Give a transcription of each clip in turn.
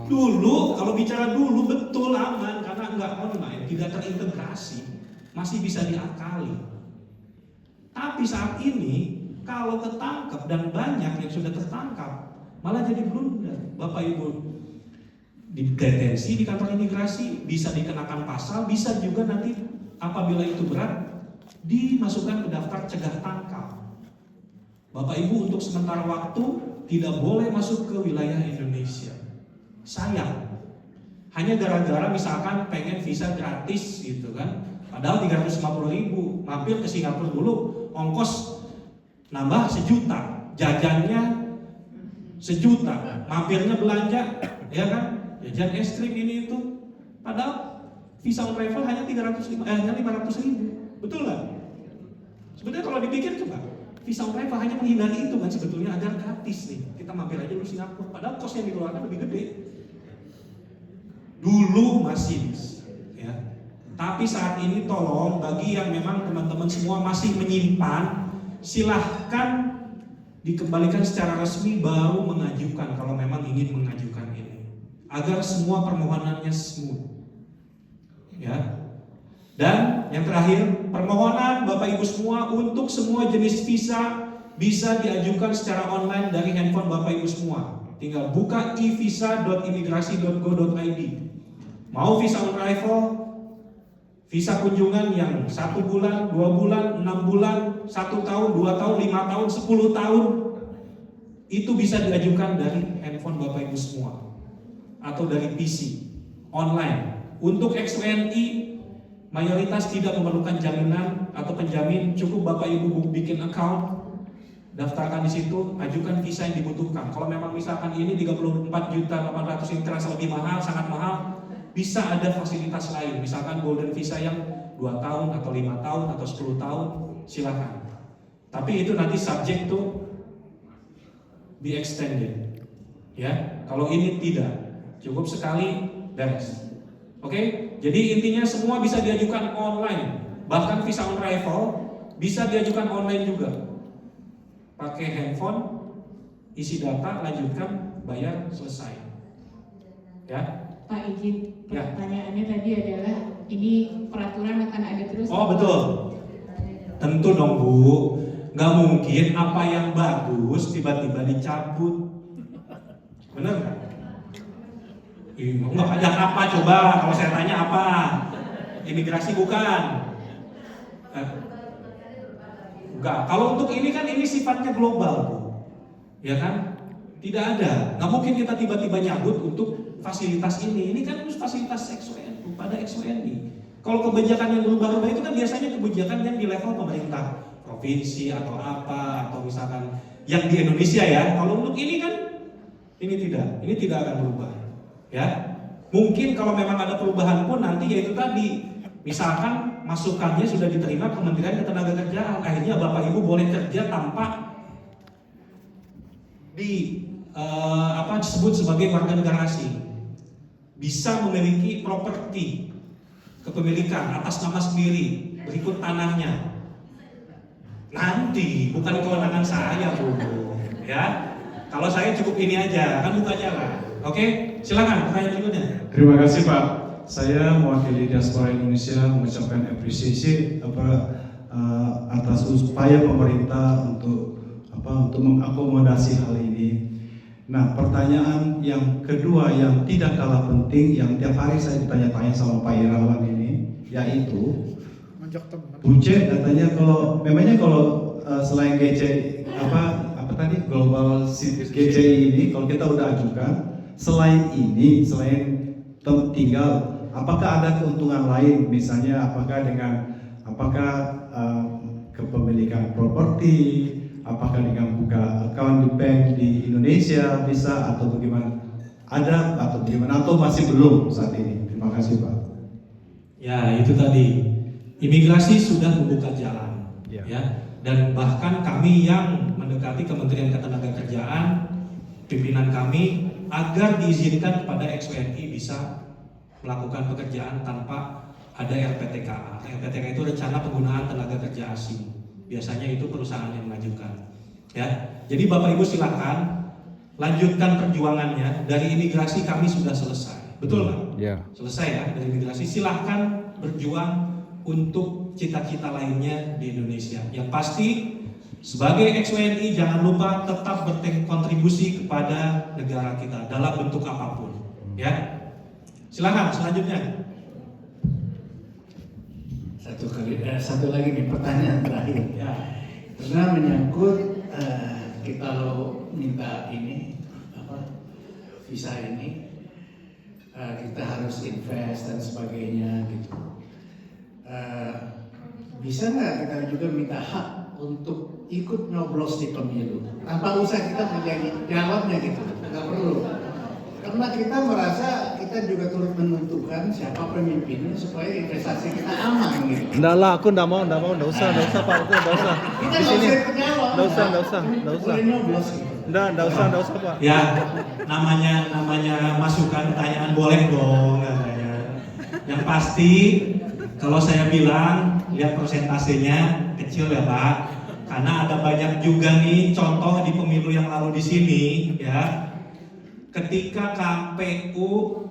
Dulu, kalau bicara dulu betul aman karena nggak online, tidak terintegrasi, masih bisa diakali. Tapi saat ini, kalau ketangkep dan banyak yang sudah tertangkap, malah jadi blunder. Bapak Ibu didetensi di kantor imigrasi, bisa dikenakan pasal, bisa juga nanti apabila itu berat, dimasukkan ke daftar cegah tangkap. Bapak Ibu untuk sementara waktu tidak boleh masuk ke wilayah Indonesia. Sayang, hanya gara-gara misalkan pengen visa gratis gitu kan, padahal 350.000, mampir ke Singapura dulu, ongkos nambah 1 juta, jajannya 1 juta, mampirnya belanja, ya kan, jajan es krim ini itu, padahal visa on arrival hanya 500.000, betul nggak? Sebenarnya kalau dipikir coba, visa on arrival hanya menghindari itu kan sebetulnya agar gratis nih, kita mampir aja dulu Singapura, padahal kos yang dikeluarkan lebih gede. Dulu masih ya. Tapi saat ini tolong bagi yang memang teman-teman semua masih menyimpan, silahkan dikembalikan secara resmi baru mengajukan kalau memang ingin mengajukan ini, agar semua permohonannya smooth. Ya. Dan yang terakhir, permohonan Bapak Ibu semua untuk semua jenis visa bisa diajukan secara online dari handphone Bapak Ibu semua. Tinggal buka e-visa.imigrasi.go.id. Mau visa on arrival, visa kunjungan yang 1 bulan, 2 bulan, 6 bulan, 1 tahun, 2 tahun, 5 tahun, 10 tahun, itu bisa diajukan dari handphone Bapak Ibu semua atau dari PC online. Untuk ex-WNI mayoritas tidak memerlukan jaminan atau penjamin, cukup Bapak Ibu bikin account, daftarkan di situ, ajukan visa yang dibutuhkan. Kalau memang misalkan ini 34.800.000 ini terasa lebih mahal, sangat mahal, bisa ada fasilitas lain, misalkan golden visa yang 2 tahun atau 5 tahun atau 10 tahun, silakan. Tapi itu nanti subject to be extended. Ya, kalau ini tidak, cukup sekali beres. Oke, jadi intinya semua bisa diajukan online, bahkan visa on arrival bisa diajukan online juga. Pakai handphone, isi data, lanjutkan, bayar, selesai. Ya. Pak izin, Ya. pertanyaannya tadi adalah ini peraturan akan ada terus. Oh betul, tentu dong Bu, nggak mungkin apa yang bagus tiba-tiba dicabut, bener nggak? Nggak ada apa coba, kalau saya tanya apa? Imigrasi bukan? Enggak, kalau untuk ini kan ini sifatnya global Bu, ya kan? Tidak ada, nggak mungkin kita tiba-tiba nyabut untuk fasilitas ini kan fasilitas ex-WNI pada ex-WNI. Kalau kebijakan yang berubah-ubah itu kan biasanya kebijakan yang di level pemerintah provinsi atau apa, atau misalkan yang di Indonesia ya. Kalau untuk ini kan ini tidak akan berubah. Ya, mungkin kalau memang ada perubahan pun nanti yaitu tadi, misalkan masukannya sudah diterima Kementerian Ketenagakerjaan, akhirnya Bapak Ibu boleh kerja tanpa disebut sebagai warga negara asing, bisa memiliki properti kepemilikan atas nama sendiri berikut tanahnya. Nanti bukan kewenangan saya Bu, ya. Kalau saya cukup ini aja, kan buka jalan. Oke, silakan pertanyaan berikutnya. Terima kasih Pak. Saya mewakili diaspora Indonesia mengucapkan apresiasi atas upaya pemerintah untuk mengakomodasi hal ini. Nah, pertanyaan yang kedua yang tidak kalah penting, yang tiap hari saya ditanya-tanya sama Pak Irawan ini, yaitu Buce katanya kalau selain GC apa tadi global GCI ini, kalau kita udah ajukan, selain tinggal, apakah ada keuntungan lain, misalnya apakah kepemilikan properti, apakah dengan buka account di bank di Indonesia bisa atau bagaimana? Ada atau bagaimana atau masih belum saat ini? Terima kasih Pak. Ya, itu tadi. Imigrasi sudah membuka jalan, ya. Dan bahkan kami yang mendekati Kementerian Ketenagakerjaan, pimpinan kami agar diizinkan kepada ex-WNI bisa melakukan pekerjaan tanpa ada RPTKA. RPTKA itu rencana penggunaan tenaga kerja asing. Biasanya itu perusahaan yang mengajukan. Ya, jadi Bapak Ibu silakan lanjutkan perjuangannya. Dari imigrasi kami sudah selesai, betul nggak? Ya. Selesai ya dari imigrasi. Silahkan berjuang untuk cita-cita lainnya di Indonesia. Yang pasti sebagai ex-WNI jangan lupa tetap berkontribusi kepada negara kita dalam bentuk apapun. Ya, silakan selanjutnya. Satu lagi nih pertanyaan terakhir. Ya. Karena menyangkut kita lo minta ini visa ini, kita harus invest dan sebagainya gitu. Bisa nggak kita juga minta hak untuk ikut nyoblos di pemilu tanpa usah kita menjadi jawabnya gitu, nggak perlu. Karena kita merasa kita juga turut menentukan siapa pemimpinnya supaya investasi kita aman gitu. Enggak lah, aku enggak mau, enggak usah Pak, aku enggak usah. Kita Di sini. nggak usah. Boleh nyoblos gitu. Enggak usah Pak. Ya, namanya masukan pertanyaan boleh dong katanya. Yang pasti kalau saya bilang lihat persentasenya kecil ya Pak, karena ada banyak juga nih contoh di pemilu yang lalu di sini ya. Ketika KPU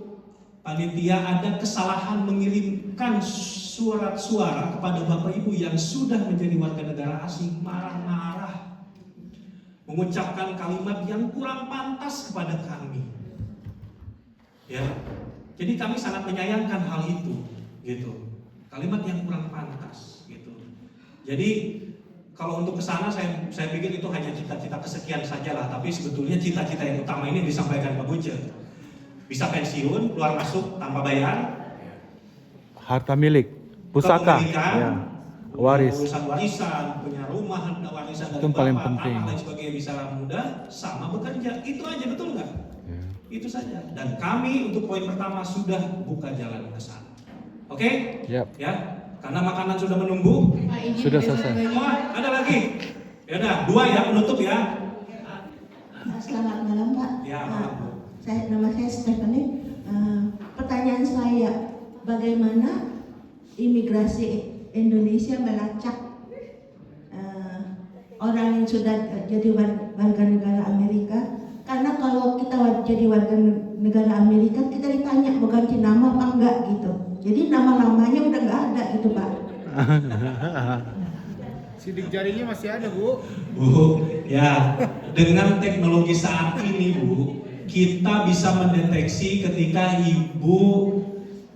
panitia ada kesalahan mengirimkan surat suara kepada Bapak Ibu yang sudah menjadi warga negara asing, marah-marah, mengucapkan kalimat yang kurang pantas kepada kami. Ya, jadi kami sangat menyayangkan hal itu, gitu. Kalimat yang kurang pantas, gitu. Jadi kalau untuk kesana saya pikir itu hanya cita-cita kesekian saja lah, tapi sebetulnya cita-cita yang utama ini disampaikan Pak Buce. Bisa pensiun, keluar masuk tanpa bayar, Harta milik, pusaka, kepemilikan, ya. Waris. urusan warisan, punya rumah, warisan dari Itu paling bapak, penting. tanah, lain sebagainya bisa mudah, sama bekerja. Itu aja, betul nggak? Ya. Itu saja. Dan kami untuk poin pertama sudah buka jalan ke sana. Oke? Yap. Ya. Karena makanan sudah menunggu. Pak, izin Sudah ada selesai. satu lagi. Semua ada lagi? Ya udah, 2 ya penutup ya. Selamat malam Pak. Ya, malam, Bu. Nama saya Stephanie. Pertanyaan saya, bagaimana imigrasi Indonesia melacak orang yang sudah jadi warga negara Amerika? Karena kalau kita jadi warga negara Amerika, kita ditanya mau ganti nama apa enggak gitu. Jadi nama-namanya udah nggak ada gitu Pak. Sidik jarinya masih ada, Bu. Bu, ya dengan teknologi saat ini Bu, kita bisa mendeteksi ketika Ibu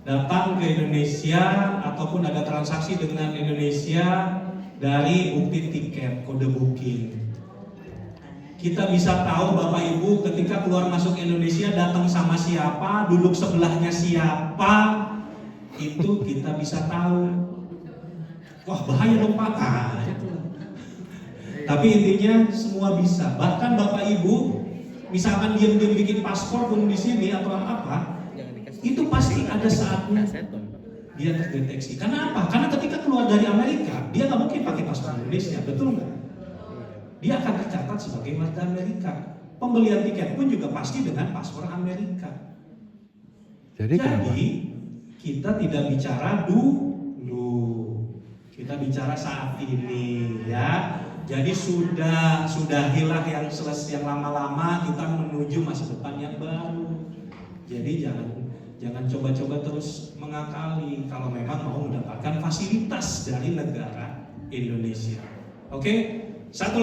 datang ke Indonesia ataupun ada transaksi dengan Indonesia dari bukti tiket, kode booking. Kita bisa tahu Bapak Ibu ketika keluar masuk Indonesia datang sama siapa, duduk sebelahnya siapa, itu kita bisa tahu. Wah bahaya dong Pak. Nah, itu. Tapi intinya semua bisa. Bahkan Bapak Ibu misalkan diam-diam bikin paspor pun di sini atau apa, itu pasti ada saatnya dia terdeteksi. Karena apa? Karena ketika keluar dari Amerika, dia nggak mungkin pakai paspor Indonesia, betul nggak? Dia akan tercatat sebagai warga Amerika. Pembelian tiket pun juga pasti dengan paspor Amerika. Jadi kenapa? Kita tidak bicara dulu, kita bicara saat ini ya. Jadi sudahilah yang selesai yang lama-lama, kita menuju masa depan yang baru. Jadi jangan coba-coba terus mengakali kalau memang mau mendapatkan fasilitas dari negara Indonesia. Oke? Satu